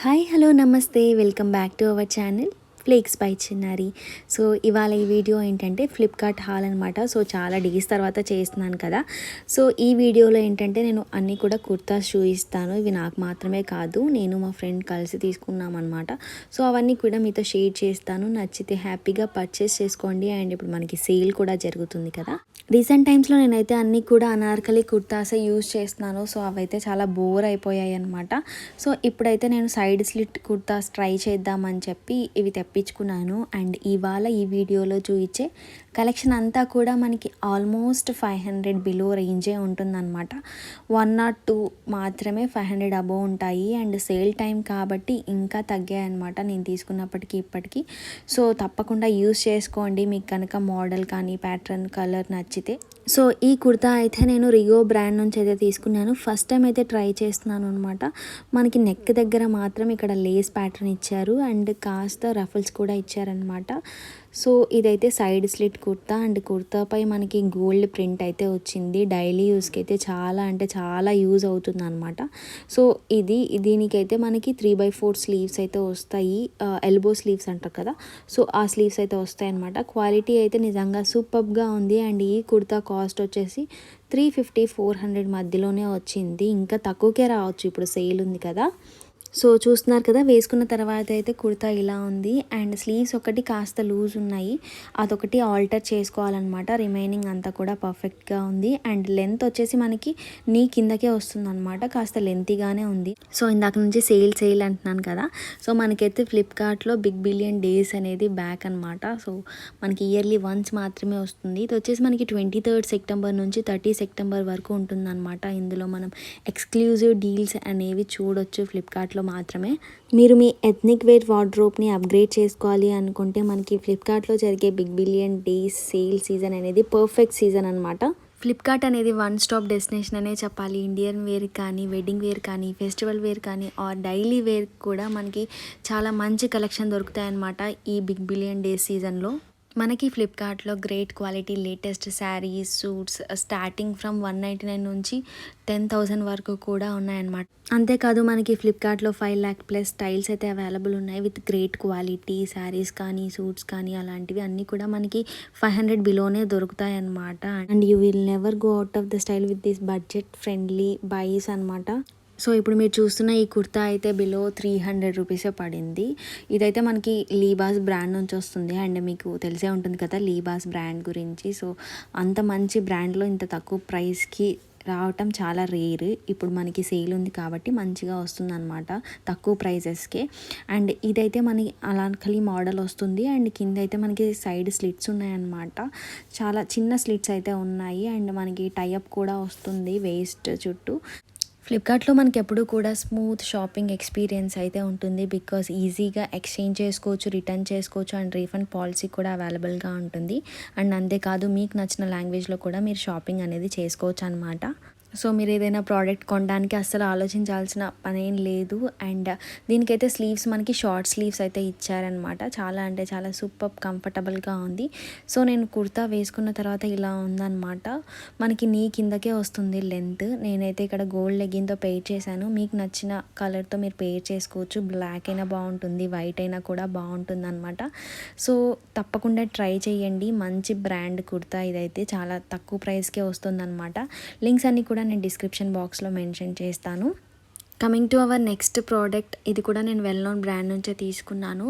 Hi hello నమస్తే welcome back to our channel flakes by చిన్నారి. So ఇవాళ ఈ వీడియో ఏంటంటే ఫ్లిప్కార్ట్ హాల్ అనమాట. సో చాలా డేస్ తర్వాత చేస్తున్నాను కదా. సో ఈ వీడియోలో ఏంటంటే నేను అన్నీ కూడా కుర్తాస్ చూపిస్తాను. ఇవి నాకు మాత్రమే కాదు, నేను మా ఫ్రెండ్ కలిసి తీసుకున్నాం అనమాట. సో అవన్నీ కూడా మీతో షేర్ చేస్తాను. నచ్చితే హ్యాపీగా పర్చేస్ చేసుకోండి. అండ్ ఇప్పుడు మనకి సేల్ కూడా జరుగుతుంది కదా. రీసెంట్ టైమ్స్లో నేనైతే అన్నీ కూడా అనార్కలి కుర్తాసే యూజ్ చేస్తున్నాను. సో అవైతే చాలా బోర్ అయిపోయాయి అనమాట. సో ఇప్పుడైతే నేను సైడ్ స్లిట్ కుర్తాస్ ట్రై చేద్దామని చెప్పి ఇవి తెప్పించుకున్నాను. అండ్ ఇవాళ ఈ వీడియోలో చూపించే కలెక్షన్ అంతా కూడా మనకి ఆల్మోస్ట్ 500 బిలో రేంజే ఉంటుందన్నమాట. 1 or 2 మాత్రమే 500 అబోవ్ ఉంటాయి. అండ్ సేల్ టైం కాబట్టి ఇంకా తగ్గాయి అనమాట నేను తీసుకున్నప్పటికీ ఇప్పటికీ. సో తప్పకుండా యూస్ చేసుకోండి మీకు కనుక మోడల్ కానీ ప్యాటర్న్ కలర్ నచ్చితే. సో ఈ కుర్తా అయితే నేను రియో బ్రాండ్ నుంచి అయితే తీసుకున్నాను. ఫస్ట్ టైం అయితే ట్రై చేస్తున్నాను అనమాట. మనకి నెక్ దగ్గర మాత్రం ఇక్కడ లేస్ ప్యాటర్న్ ఇచ్చారు అండ్ కాస్త రఫల్స్ కూడా ఇచ్చారనమాట. సో ఇదైతే సైడ్ స్లిట్ కుర్తా అండ్ కుర్తాపై మనకి గోల్డ్ ప్రింట్ అయితే వచ్చింది. డైలీ యూస్కి అయితే చాలా అంటే చాలా యూజ్ అవుతుంది అనమాట. సో దీనికైతే మనకి 3/4 స్లీవ్స్ అయితే వస్తాయి. ఎల్బో స్లీవ్స్ అంటారు కదా, సో ఆ స్లీవ్స్ అయితే వస్తాయి అనమాట. క్వాలిటీ అయితే నిజంగా సూపర్గా ఉంది. అండ్ ఈ కుర్తా కాస్ట్ వచ్చేసి 350-400 మధ్యలోనే వచ్చింది. ఇంకా తక్కువకే రావచ్చు, ఇప్పుడు సేల్ ఉంది కదా. సో చూస్తున్నారు కదా, వేసుకున్న తర్వాత అయితే కుర్తా ఇలా ఉంది. అండ్ స్లీవ్స్ ఒకటి కాస్త లూజ్ ఉన్నాయి, అదొకటి ఆల్టర్ చేసుకోవాలన్నమాట. రిమైనింగ్ అంతా కూడా పర్ఫెక్ట్గా ఉంది. అండ్ లెంత్ వచ్చేసి మనకి నీ కిందకే వస్తుంది అనమాట, కాస్త లెంతీగానే ఉంది. సో ఇందాక నుంచి సేల్ అంటున్నాను కదా. సో మనకైతే ఫ్లిప్కార్ట్లో బిగ్ బిలియన్ డేస్ అనేది బ్యాక్ అనమాట. సో మనకి ఇయర్లీ వన్స్ మాత్రమే వస్తుంది. ఇది వచ్చేసి మనకి 23rd సెప్టెంబర్ నుంచి 30 సెప్టెంబర్ వరకు ఉంటుందన్నమాట. ఇందులో మనం ఎక్స్క్లూజివ్ డీల్స్ అనేవి చూడొచ్చు ఫ్లిప్కార్ట్లో మాత్రమే. మీరు మీ ఎథ్నిక్ వేర్ వార్డ్రోబ్ని అప్గ్రేడ్ చేసుకోవాలి అనుకుంటే మనకి ఫ్లిప్కార్ట్లో జరిగే big billion days sale season అనేది పర్ఫెక్ట్ సీజన్ అనమాట. ఫ్లిప్కార్ట్ అనేది వన్ స్టాప్ డెస్టినేషన్ అనే చెప్పాలి. ఇండియన్ వేర్ కానీ, వెడ్డింగ్ వేర్ కానీ, ఫెస్టివల్ వేర్ కానీ ఆర్ డైలీ వేర్ కూడా మనకి చాలా మంచి కలెక్షన్ దొరుకుతాయి అన్నమాట ఈ బిగ్ బిలియన్ డేస్ సీజన్లో. మనకి ఫ్లిప్కార్ట్లో great quality latest saris, suits starting from 199 నుంచి 10,000 వరకు కూడా ఉన్నాయన్నమాట. అంతేకాదు మనకి ఫ్లిప్కార్ట్లో 5 lakh ప్లస్ స్టైల్స్ అయితే అవైలబుల్ ఉన్నాయి విత్ గ్రేట్ క్వాలిటీ శారీస్ కానీ, సూట్స్ కానీ అలాంటివి అన్నీ కూడా మనకి 500 బిలోనే దొరుకుతాయి అన్నమాట. And you will never go out of the style with this budget friendly buys అనమాట. సో ఇప్పుడు మీరు చూస్తున్న ఈ కుర్తా అయితే బిలో 300 రూపీసే పడింది. ఇదైతే మనకి లీబాస్ బ్రాండ్ నుంచి వస్తుంది. అండ్ మీకు తెలిసే ఉంటుంది కదా లీబాస్ బ్రాండ్ గురించి. సో అంత మంచి బ్రాండ్లో ఇంత తక్కువ ప్రైస్కి రావటం చాలా రేర్. ఇప్పుడు మనకి సేల్ ఉంది కాబట్టి మంచిగా వస్తుంది అనమాట తక్కువ ప్రైజెస్కే. అండ్ ఇదైతే మనకి అలాంటి మోడల్ వస్తుంది. అండ్ కింద అయితే మనకి సైడ్ స్లిట్స్ ఉన్నాయన్నమాట. చాలా చిన్న స్లిట్స్ అయితే ఉన్నాయి. అండ్ మనకి టైఅప్ కూడా వస్తుంది వేస్ట్ చుట్టూ. ఫ్లిప్కార్ట్లో మనకి ఎప్పుడు కూడా స్మూత్ షాపింగ్ ఎక్స్పీరియన్స్ అయితే ఉంటుంది. బికాజ్ ఈజీగా ఎక్స్చేంజ్ చేసుకోవచ్చు, రిటర్న్ చేసుకోవచ్చు అండ్ రీఫండ్ పాలసీ కూడా అవైలబుల్గా ఉంటుంది. అండ్ అంతేకాదు మీకు నచ్చిన లాంగ్వేజ్లో కూడా మీరు షాపింగ్ అనేది చేసుకోవచ్చు అనమాట. సో మీరు ఏదైనా ప్రోడక్ట్ కొనడానికి అస్సలు ఆలోచించాల్సిన పనేం లేదు. అండ్ దీనికైతే స్లీవ్స్ మనకి షార్ట్ స్లీవ్స్ అయితే ఇచ్చారనమాట. చాలా అంటే చాలా సూపర్ కంఫర్టబుల్గా ఉంది. సో నేను కుర్తా వేసుకున్న తర్వాత ఇలా ఉందన్నమాట. మనకి నీ కిందకే వస్తుంది లెంత్. నేనైతే ఇక్కడ గోల్డ్ లెగ్గిన్తో పెయిర్ చేశాను. మీకు నచ్చిన కలర్తో మీరు పెయిర్ చేసుకోవచ్చు. బ్లాక్ అయినా బాగుంటుంది, వైట్ అయినా కూడా బాగుంటుంది అనమాట. సో తప్పకుండా ట్రై చేయండి. మంచి బ్రాండ్ కుర్తా ఇదైతే చాలా తక్కువ ప్రైస్కే వస్తుందన్నమాట. లింక్స్ అన్నీ కూడా నేను డిస్క్రిప్షన్ బాక్స్లో మెన్షన్ చేస్తాను. Coming to our next product, ఇది కూడా నేను వెల్ నోన్ బ్రాండ్ నుంచే తీసుకున్నాను.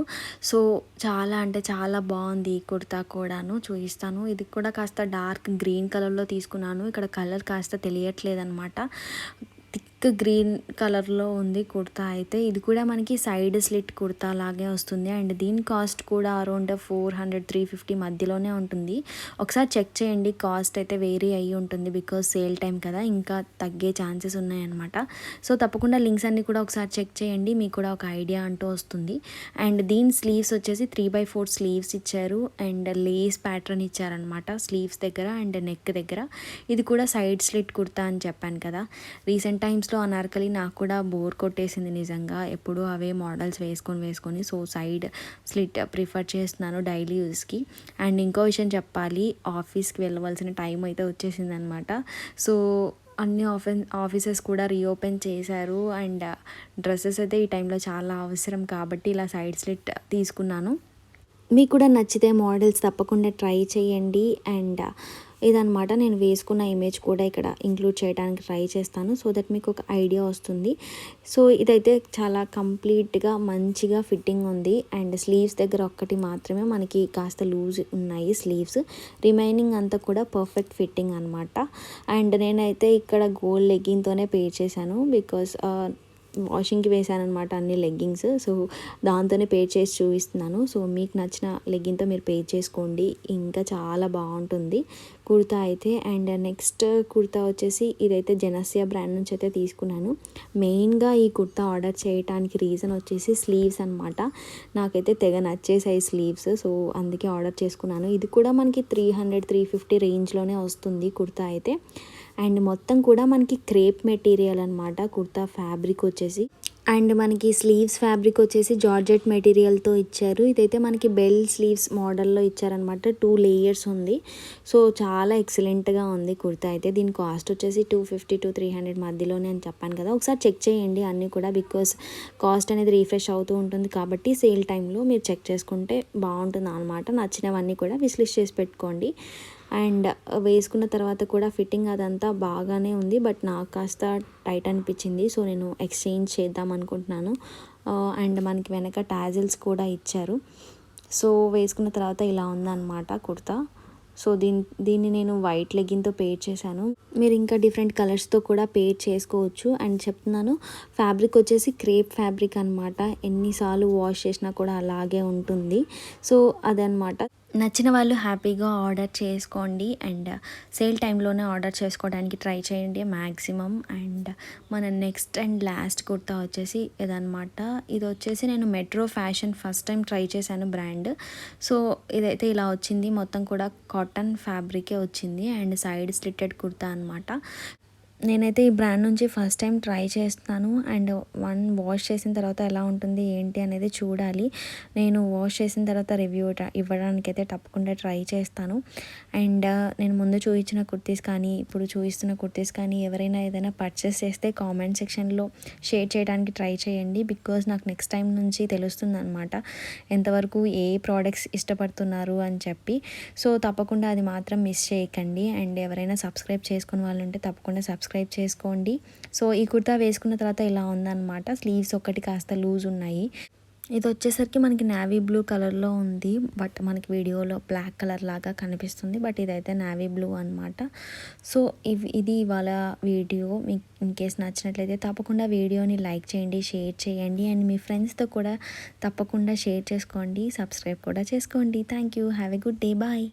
సో చాలా అంటే చాలా బాగుంది ఈ కుర్తా కూడాను, చూపిస్తాను. ఇది కూడా కాస్త డార్క్ గ్రీన్ కలర్లో తీసుకున్నాను. ఇక్కడ కలర్ కాస్త తెలియట్లేదు అనమాట. థిక్ గ్రీన్ కలర్లో ఉంది కుర్తా అయితే. ఇది కూడా మనకి సైడ్ స్లిట్ కుర్తా లాగే వస్తుంది. అండ్ దీని కాస్ట్ కూడా అరౌండ్ 400-350 మధ్యలోనే ఉంటుంది. ఒకసారి చెక్ చేయండి, కాస్ట్ అయితే వేరీ అయ్యి ఉంటుంది బికాజ్ సేల్ టైం కదా, ఇంకా తగ్గే ఛాన్సెస్ ఉన్నాయన్నమాట. సో తప్పకుండా లింక్స్ అన్నీ కూడా ఒకసారి చెక్ చేయండి, మీకు కూడా ఒక ఐడియా అంటూ వస్తుంది. అండ్ దీని స్లీవ్స్ వచ్చేసి 3/4 స్లీవ్స్ ఇచ్చారు. అండ్ లేస్ ప్యాటర్న్ ఇచ్చారనమాట స్లీవ్స్ దగ్గర అండ్ నెక్ దగ్గర. ఇది కూడా సైడ్ స్లిట్ కుర్తా అని చెప్పాను కదా. రీసెంట్ టైమ్స్లో అనార్కలి నాకు కూడా బోర్ కొట్టేసింది నిజంగా. ఎప్పుడూ అవే మోడల్స్ వేసుకొని సో సైడ్ స్లిట్ ప్రిఫర్ చేస్తున్నాను డైలీ యూస్కి. అండ్ ఇంకో విషయం చెప్పాలి, ఆఫీస్కి వెళ్ళవలసిన టైం అయితే వచ్చేసింది అనమాట. సో అన్ని ఆఫీసెస్ కూడా రీఓపెన్ చేశారు. అండ్ డ్రెస్సెస్ అయితే ఈ టైంలో చాలా అవసరం కాబట్టి ఇలా సైడ్ స్లిట్ తీసుకున్నాను. మీకు కూడా నచ్చితే మోడల్స్ తప్పకుండా ట్రై చేయండి. అండ్ ఇదనమాట నేను వేసుకున్న ఇమేజ్ కూడా ఇక్కడ ఇంక్లూడ్ చేయడానికి ట్రై చేస్తాను, సో దట్ మీకు ఒక ఐడియా వస్తుంది. సో ఇదైతే చాలా కంప్లీట్గా మంచిగా ఫిట్టింగ్ ఉంది. అండ్ స్లీవ్స్ దగ్గర ఒక్కటి మాత్రమే మనకి కాస్త లూజ్ ఉన్నాయి స్లీవ్స్, రిమైనింగ్ అంతా కూడా పర్ఫెక్ట్ ఫిట్టింగ్ అనమాట. అండ్ నేనైతే ఇక్కడ గోల్డ్ లెగ్గింగ్తోనే పే చేశాను, బికాస్ వాషింగ్కి వేసాను అనమాట అన్ని లెగ్గింగ్స్. సో దాంతోనే పే చేసి చూపిస్తున్నాను. సో మీకు నచ్చిన లెగ్గింగ్తో మీరు పే చేసుకోండి, ఇంకా చాలా బాగుంటుంది కుర్తా అయితే. అండ్ నెక్స్ట్ కుర్తా వచ్చేసి ఇదైతే జనస్య బ్రాండ్ నుంచి అయితే తీసుకున్నాను. మెయిన్గా ఈ కుర్తా ఆర్డర్ చేయడానికి రీజన్ వచ్చేసి స్లీవ్స్ అనమాట. నాకైతే తెగ నచ్చేసాయి స్లీవ్స్, సో అందుకే ఆర్డర్ చేసుకున్నాను. ఇది కూడా మనకి 300-350 రేంజ్లోనే వస్తుంది కుర్తా అయితే. అండ్ మొత్తం కూడా మనకి క్రేప్ మెటీరియల్ అనమాట కుర్తా ఫ్యాబ్రిక్ వచ్చేసి. అండ్ మనకి స్లీవ్స్ ఫ్యాబ్రిక్ వచ్చేసి జార్జెట్ మెటీరియల్తో ఇచ్చారు. ఇదైతే మనకి బెల్ స్లీవ్స్ మోడల్లో ఇచ్చారనమాట. 2 లేయర్స్ ఉంది. సో చాలా ఎక్సలెంట్గా ఉంది కుర్తా అయితే. దీని కాస్ట్ వచ్చేసి 250-300 మధ్యలోనే అని చెప్పాను కదా. ఒకసారి చెక్ చేయండి అన్నీ కూడా, బికాస్ కాస్ట్ అనేది రీఫ్రెష్ అవుతూ ఉంటుంది కాబట్టి సేల్ టైంలో మీరు చెక్ చేసుకుంటే బాగుంటుంది అనమాట. నచ్చినవన్నీ కూడా విశ్లిస్ట్ చేసి పెట్టుకోండి. అండ్ వేసుకున్న తర్వాత కూడా ఫిట్టింగ్ అదంతా బాగానే ఉంది, బట్ నాకు కాస్త టైట్ అనిపించింది. సో నేను ఎక్స్చేంజ్ చేద్దాం అనుకుంటున్నాను. అండ్ మనకి వెనక టాజిల్స్ కూడా ఇచ్చారు. సో వేసుకున్న తర్వాత ఇలా ఉందన్నమాట కుర్తా. సో దీన్ని నేను వైట్ లెగ్గింగ్తో పేర్ చేశాను. మీరు ఇంకా డిఫరెంట్ కలర్స్తో కూడా పేర్ చేసుకోవచ్చు. అండ్ చెప్తున్నాను, ఫ్యాబ్రిక్ వచ్చేసి క్రేప్ ఫ్యాబ్రిక్ అనమాట. ఎన్నిసార్లు వాష్ చేసినా కూడా అలాగే ఉంటుంది. సో అదనమాట. నచ్చిన వాళ్ళు హ్యాపీగా ఆర్డర్ చేసుకోండి. అండ్ సేల్ టైంలోనే ఆర్డర్ చేసుకోవడానికి ట్రై చేయండి మ్యాక్సిమం. అండ్ మన నెక్స్ట్ అండ్ లాస్ట్ కుర్తా వచ్చేసి ఇదనమాట. ఇది వచ్చేసి నేను metro fashion first time try చేశాను బ్రాండ్. సో ఇదైతే ఇలా వచ్చింది, మొత్తం కూడా కాటన్ ఫ్యాబ్రికే వచ్చింది. అండ్ సైడ్ స్లిట్టెడ్ కుర్తా అనమాట. నేనైతే ఈ బ్రాండ్ నుంచి ఫస్ట్ టైం ట్రై చేస్తున్నాను. అండ్ వాష్ చేసిన తర్వాత ఎలా ఉంటుంది ఏంటి అనేది చూడాలి. నేను వాష్ చేసిన తర్వాత రివ్యూ ఇవ్వడానికైతే తప్పకుండా ట్రై చేస్తాను. అండ్ నేను ముందు చూపించిన కుర్తీస్ కానీ ఇప్పుడు చూపిస్తున్న కుర్తీస్ కానీ ఎవరైనా ఏదైనా పర్చేస్ చేస్తే కామెంట్ సెక్షన్లో షేర్ చేయడానికి ట్రై చేయండి, బికాజ్ నాకు నెక్స్ట్ టైం నుంచి తెలుస్తుంది అనమాట ఎంతవరకు ఏ ప్రోడక్ట్స్ ఇష్టపడుతున్నారు అని చెప్పి. సో తప్పకుండా అది మాత్రం మిస్ చేయకండి. అండ్ ఎవరైనా సబ్స్క్రైబ్ చేసుకున్న వాళ్ళు ఉంటే తప్పకుండా సబ్స్క్రైబ్ చేసుకోండి. సో ఈ కుర్తా వేసుకున్న తర్వాత ఇలా ఉందన్నమాట. స్లీవ్స్ ఒకటి కాస్త లూజ్ ఉన్నాయి. ఇది వచ్చేసరికి మనకి నేవీ బ్లూ కలర్లో ఉంది, బట్ మనకి వీడియోలో బ్లాక్ కలర్ లాగా కనిపిస్తుంది, బట్ ఇదైతే నేవీ బ్లూ అనమాట. సో ఇది ఇవాళ వీడియో. మీకు ఇన్ కేస్ నచ్చినట్లయితే తప్పకుండా వీడియోని లైక్ చేయండి, షేర్ చేయండి. అండ్ మీ ఫ్రెండ్స్తో కూడా తప్పకుండా షేర్ చేసుకోండి, సబ్స్క్రైబ్ కూడా చేసుకోండి. Thank you. Have a good day. Bye.